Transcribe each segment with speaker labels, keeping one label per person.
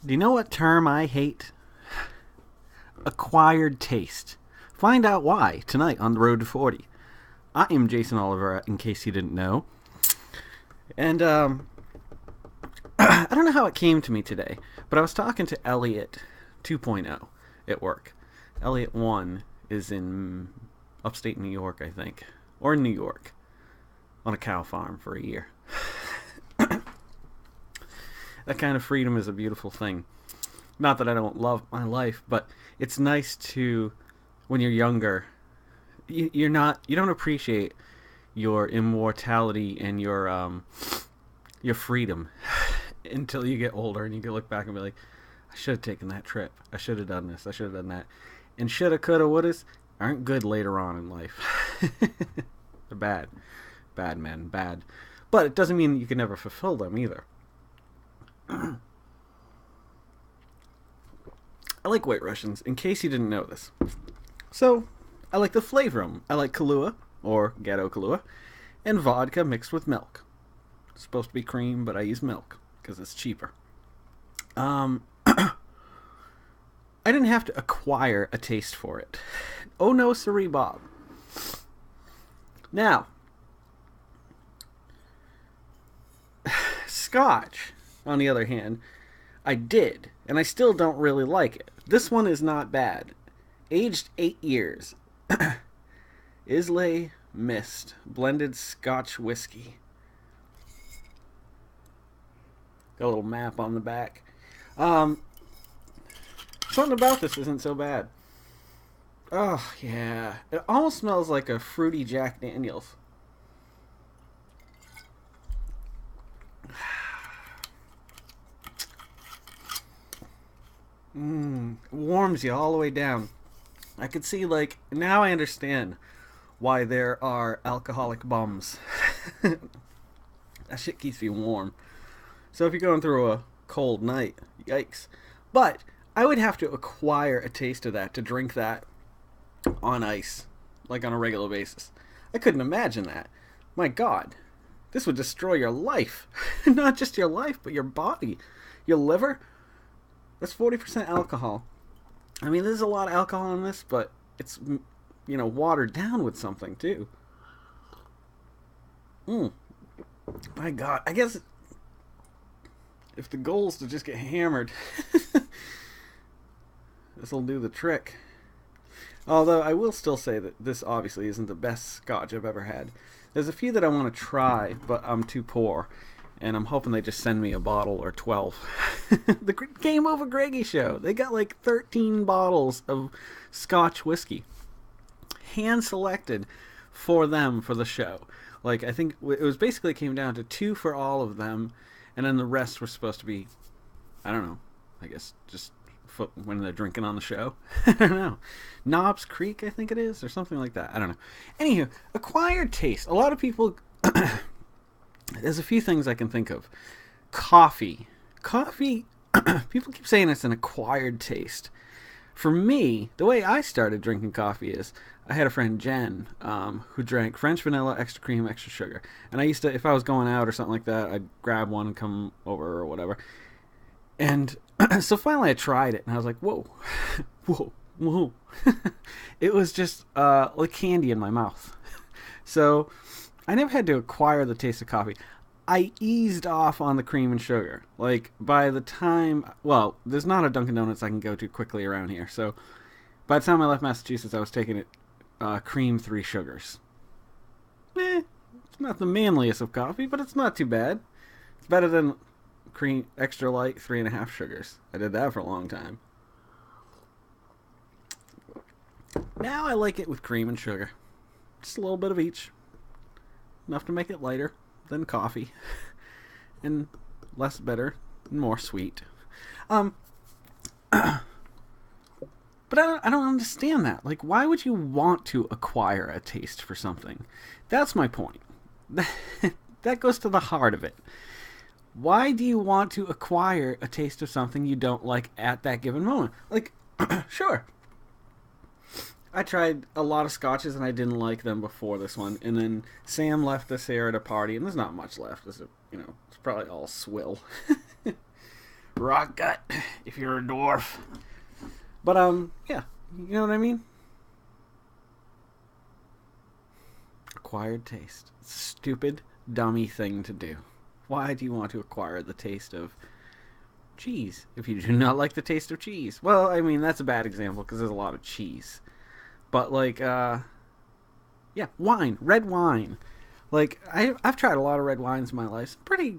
Speaker 1: Do you know what term I hate? Acquired taste. Find out why tonight on The Road to 40. I am Jason Oliver, in case you didn't know. And, I don't know how it came to me today, but I was talking to Elliot 2.0 at work. Elliot 1 is in upstate New York, I think. Or in New York. On a cow farm for a year. That kind of freedom is a beautiful thing. Not that I don't love my life, but it's nice to, when you're younger, you don't appreciate your immortality and your freedom until you get older, and you can look back and be like, I should have taken that trip. I should have done this. I should have done that. And shoulda, coulda, wouldas aren't good later on in life. They're bad. Bad, man. Bad. But it doesn't mean you can never fulfill them either. I like White Russians, in case you didn't know this. So, I like the flavor of them. I like Kahlua, or Ghetto Kahlua, and vodka mixed with milk. It's supposed to be cream, but I use milk, because it's cheaper. I didn't have to acquire a taste for it. Oh no, siree, Bob. Now, Scotch, on the other hand, I did, and I still don't really like it. This one is not bad. Aged 8 years. Islay Mist blended Scotch whiskey. Got a little map on the back. Something about this isn't so bad. Oh, yeah. It almost smells like a fruity Jack Daniels. Warms you all the way down. I could see, like, now I understand why there are alcoholic bums. That shit keeps you warm. So if you're going through a cold night, yikes. But I would have to acquire a taste of that to drink that on ice, like on a regular basis. I couldn't imagine that. My God, this would destroy your life. Not just your life, but your body, your liver. That's 40% alcohol. I mean, there's a lot of alcohol in this, but it's, watered down with something, too. My God. I guess if the goal is to just get hammered, this will do the trick. Although, I will still say that this obviously isn't the best scotch I've ever had. There's a few that I want to try, but I'm too poor. And I'm hoping they just send me a bottle or 12. The Game Over Greggy show. They got like 13 bottles of Scotch whiskey. Hand selected for them for the show. Like, I think it was basically came down to 2 for all of them. And then the rest were supposed to be, I don't know, I guess just when they're drinking on the show. I don't know. Knobs Creek, I think it is, or something like that. I don't know. Anywho, acquired taste. A lot of people... There's a few things I can think of. Coffee. People keep saying it's an acquired taste. For me, the way I started drinking coffee is, I had a friend, Jen, who drank French vanilla, extra cream, extra sugar. And I used to, if I was going out or something like that, I'd grab one and come over or whatever. And so finally I tried it, and I was like, whoa, whoa. It was just like candy in my mouth. So I never had to acquire the taste of coffee. I eased off on the cream and sugar. Like, by the time... Well, there's not a Dunkin' Donuts I can go to quickly around here. So, by the time I left Massachusetts, I was taking it cream 3 sugars. It's not the manliest of coffee, but it's not too bad. It's better than cream extra light 3.5 sugars. I did that for a long time. Now I like it with cream and sugar. Just a little bit of each. Enough to make it lighter than coffee. And less bitter and more sweet. But I don't understand that. Like, why would you want to acquire a taste for something? That's my point. That goes to the heart of it. Why do you want to acquire a taste of something you don't like at that given moment? Like, sure. I tried a lot of scotches and I didn't like them before this one. And then Sam left us here at a party, and there's not much left. It's probably all swill. Rock gut. if you're a dwarf. But, yeah. You know what I mean? Acquired taste. It's a stupid, dummy thing to do. Why do you want to acquire the taste of cheese if you do not like the taste of cheese? Well, I mean, that's a bad example because there's a lot of cheese. But, like, yeah, wine. Red wine. Like, I've tried a lot of red wines in my life. Pretty,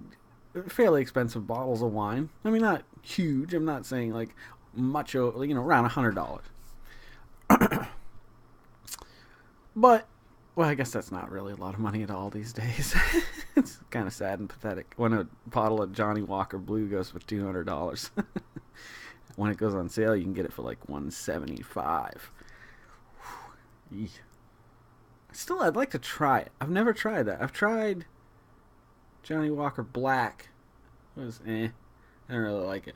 Speaker 1: fairly expensive bottles of wine. I mean, not huge. I'm not saying, like, much, around $100. But, well, I guess that's not really a lot of money at all these days. It's kind of sad and pathetic when a bottle of Johnny Walker Blue goes for $200. When it goes on sale, you can get it for like $175. Still, I'd like to try it. I've never tried that. I've tried Johnny Walker Black. It was I don't really like it.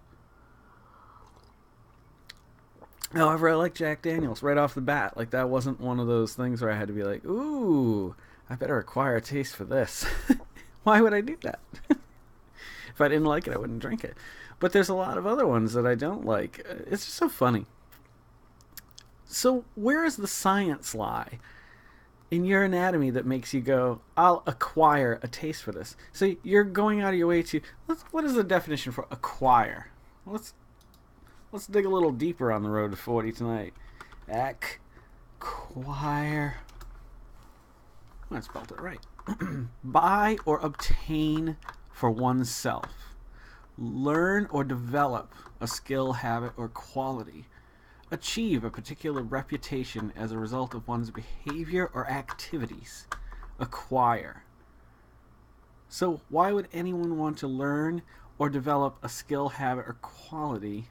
Speaker 1: However, I like Jack Daniels right off the bat. Like, that wasn't one of those things where I had to be like, ooh, I better acquire a taste for this. Why would I do that? If I didn't like it, I wouldn't drink it. But there's a lot of other ones that I don't like. It's just so funny. So where does the science lie in your anatomy that makes you go, I'll acquire a taste for this? So you're going out of your way to... What is the definition for acquire? Let's dig a little deeper on the road to 40 tonight. Acquire. I spelled it right. Buy or obtain for oneself. Learn or develop a skill, habit, or quality. Achieve a particular reputation as a result of one's behavior or activities. Acquire. So why would anyone want to learn or develop a skill, habit, or quality?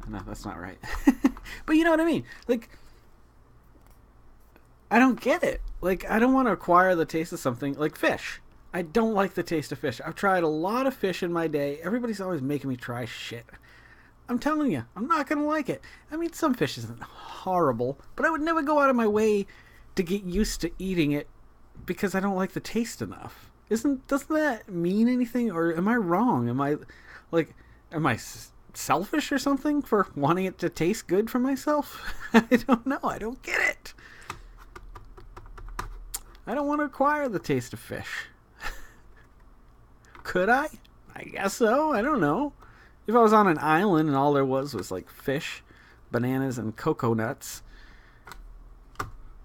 Speaker 1: No, that's not right. But you know what I mean? Like, I don't get it. Like, I don't want to acquire the taste of something like fish. I don't like the taste of fish. I've tried a lot of fish in my day. Everybody's always making me try shit. I'm telling you, I'm not going to like it. I mean, some fish isn't horrible, but I would never go out of my way to get used to eating it because I don't like the taste enough. Doesn't that mean anything? Or am I wrong? Am I selfish or something for wanting it to taste good for myself? I don't know. I don't get it. I don't want to acquire the taste of fish. Could I? I guess so. I don't know. If I was on an island and all there was like fish, bananas, and coconuts,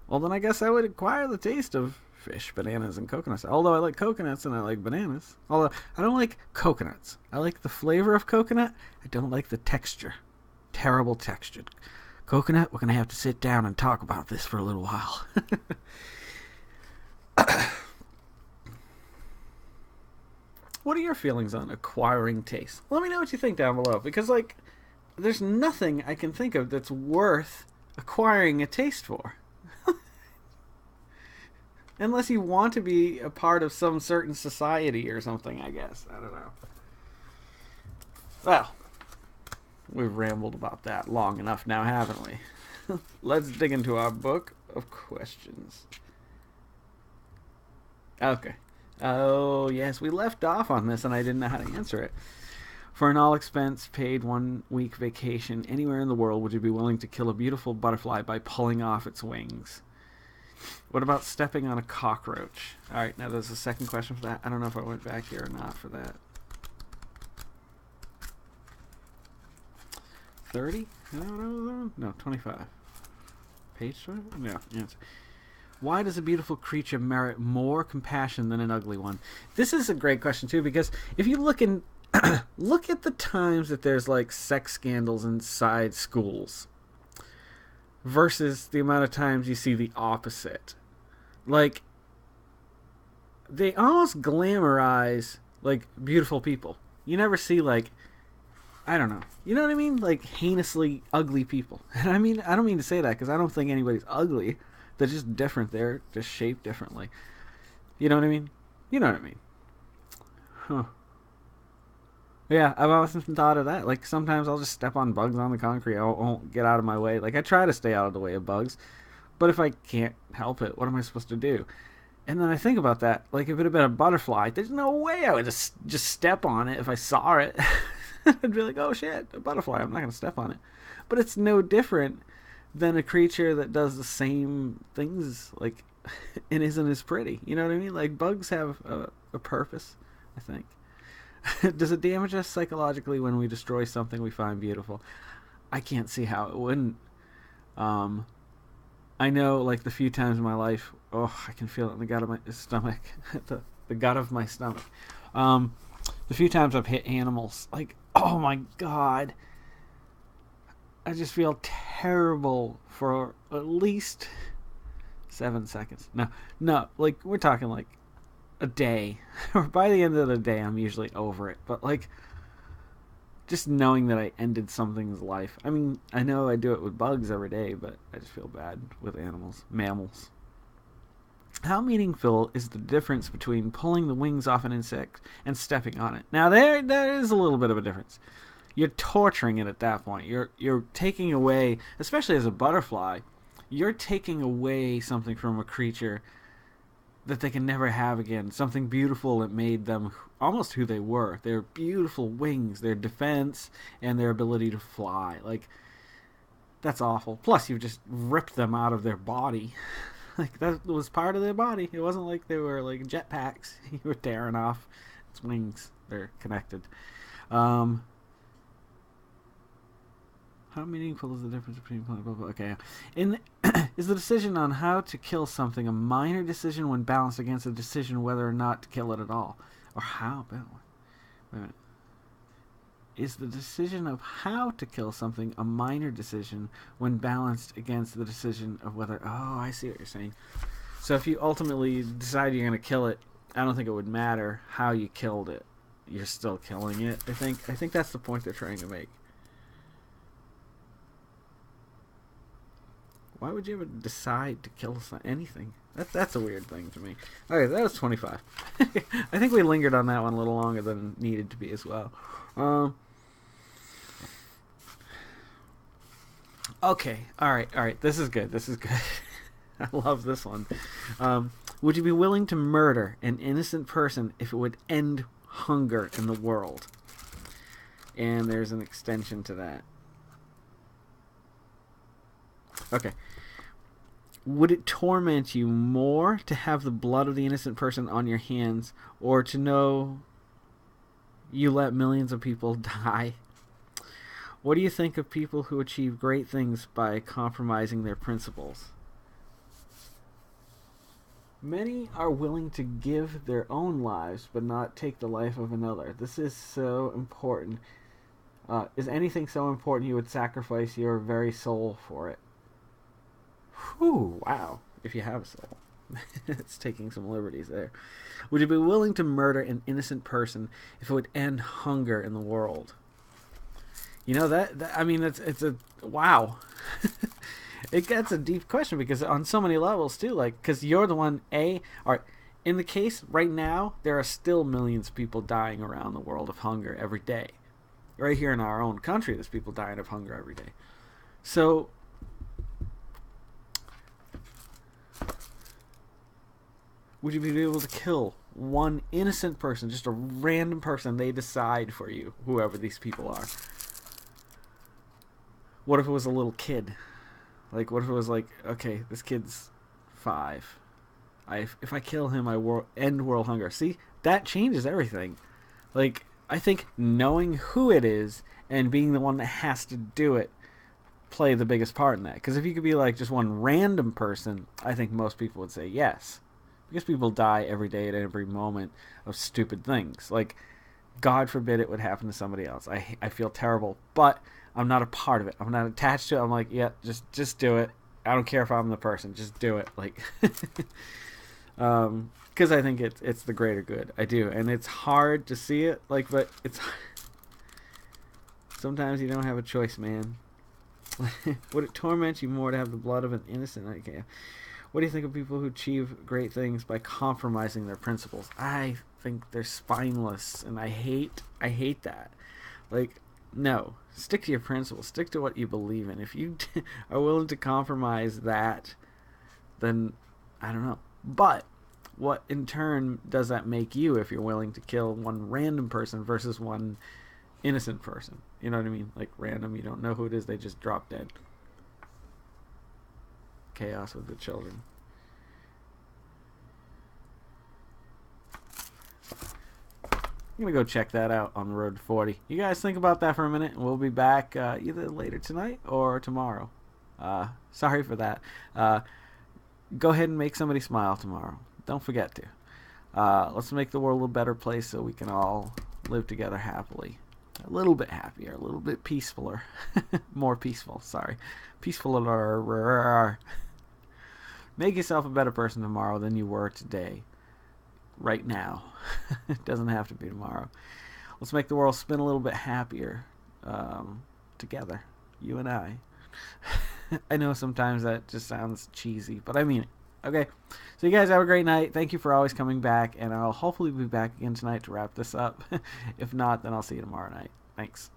Speaker 1: well, then I guess I would acquire the taste of fish, bananas, and coconuts. Although I like coconuts and I like bananas. Although I don't like coconuts. I like the flavor of coconut. I don't like the texture. Terrible texture. Coconut, we're going to have to sit down and talk about this for a little while. What are your feelings on acquiring taste? Let me know what you think down below. Because, like, there's nothing I can think of that's worth acquiring a taste for. Unless you want to be a part of some certain society or something, I guess. I don't know. Well, we've rambled about that long enough now, haven't we? Let's dig into our book of questions. Okay. Oh, yes, we left off on this and I didn't know how to answer it. For an all-expense paid 1-week vacation anywhere in the world, would you be willing to kill a beautiful butterfly by pulling off its wings? What about stepping on a cockroach? Alright, now there's a second question for that. I don't know if I went back here or not for that. 30? No, 25. Page 20? No, yes. Why does a beautiful creature merit more compassion than an ugly one? This is a great question, too, because if you look at the times that there's, like, sex scandals inside schools versus the amount of times you see the opposite. Like, they almost glamorize, like, beautiful people. You never see, like, I don't know. You know what I mean? Like, heinously ugly people. And I mean, I don't mean to say that because I don't think anybody's ugly. They're just different. They're just shaped differently. You know what I mean? You know what I mean. Huh. Yeah, I've often thought of that. Like, sometimes I'll just step on bugs on the concrete. I won't get out of my way. Like, I try to stay out of the way of bugs. But if I can't help it, what am I supposed to do? And then I think about that. Like, if it had been a butterfly, there's no way I would just step on it if I saw it. I'd be like, oh shit, a butterfly, I'm not going to step on it. But it's no different than a creature that does the same things, like, and isn't as pretty. You know what I mean? Like, bugs have a purpose, I think. Does it damage us psychologically when we destroy something we find beautiful? I can't see how it wouldn't. I know, like, the few times in my life, I can feel it in the gut of my stomach. the gut of my stomach. The few times I've hit animals, like, oh my god, I just feel terrible for at least 7 seconds. No, like, we're talking like a day. Or by the end of the day, I'm usually over it. But, like, just knowing that I ended something's life. I mean, I know I do it with bugs every day, but I just feel bad with animals, mammals. How meaningful is the difference between pulling the wings off an insect and stepping on it? Now, there is a little bit of a difference. You're torturing it at that point. You're taking away, especially as a butterfly, you're taking away something from a creature that they can never have again. Something beautiful that made them almost who they were. Their beautiful wings, their defense, and their ability to fly. Like, that's awful. Plus, you've just ripped them out of their body. Like, that was part of their body. It wasn't like they were like jetpacks. You were tearing off its wings. They're connected. How meaningful is the difference between blah, blah, blah. Okay. Is the decision on how to kill something a minor decision when balanced against a decision whether or not to kill it at all? Or how? Wait a minute. Is the decision of how to kill something a minor decision when balanced against the decision of whether... Oh, I see what you're saying. So if you ultimately decide you're going to kill it, I don't think it would matter how you killed it. You're still killing it. I think that's the point they're trying to make. Why would you ever decide to kill anything? That's a weird thing to me. Okay, that was 25. I think we lingered on that one a little longer than needed to be as well. Okay, all right. This is good. I love this one. Would you be willing to murder an innocent person if it would end hunger in the world? And there's an extension to that. Okay. Would it torment you more to have the blood of the innocent person on your hands, or to know you let millions of people die? What do you think of people who achieve great things by compromising their principles? Many are willing to give their own lives, but not take the life of another. This is so important. Is anything so important you would sacrifice your very soul for it? Whew, wow. If you have a soul. It's taking some liberties there. Would you be willing to murder an innocent person if it would end hunger in the world? You know, that I mean, it's a... Wow. It gets a deep question because on so many levels, too. Like, because you're the one, in the case right now, there are still millions of people dying around the world of hunger every day. Right here in our own country, there's people dying of hunger every day. So... would you be able to kill one innocent person, just a random person they decide for you, whoever these people are? What if it was a little kid? Like, what if it was like, okay, this kid's 5. If I kill him, I end world hunger. See, that changes everything. Like, I think knowing who it is and being the one that has to do it play the biggest part in that. Because if you could be like just one random person, I think most people would say yes. Because people die every day at every moment of stupid things. Like, God forbid it would happen to somebody else. I feel terrible, but I'm not a part of it. I'm not attached to it. I'm like, yeah, just do it. I don't care if I'm the person. Just do it. Like, because I think it's the greater good. I do, and it's hard to see it. Like, but it's sometimes you don't have a choice, man. Would it torment you more to have the blood of an innocent? I can't. What do you think of people who achieve great things by compromising their principles? I think they're spineless, and I hate that. Like, no. Stick to your principles. Stick to what you believe in. If you are willing to compromise that, then I don't know. But what in turn does that make you if you're willing to kill one random person versus one innocent person. You know what I mean? Like random, you don't know who it is, they just drop dead. Chaos with the children. I'm going to go check that out on Road 40. You guys think about that for a minute, and we'll be back either later tonight or tomorrow. Sorry for that. Go ahead and make somebody smile tomorrow. Don't forget to. Let's make the world a little better place so we can all live together happily. A little bit happier, a little bit peacefuler. More peaceful, sorry. Peacefuler. Make yourself a better person tomorrow than you were today. Right now. It doesn't have to be tomorrow. Let's make the world spin a little bit happier together, you and I. I know sometimes that just sounds cheesy, but I mean it. Okay, so you guys have a great night. Thank you for always coming back, and I'll hopefully be back again tonight to wrap this up. If not, then I'll see you tomorrow night. Thanks.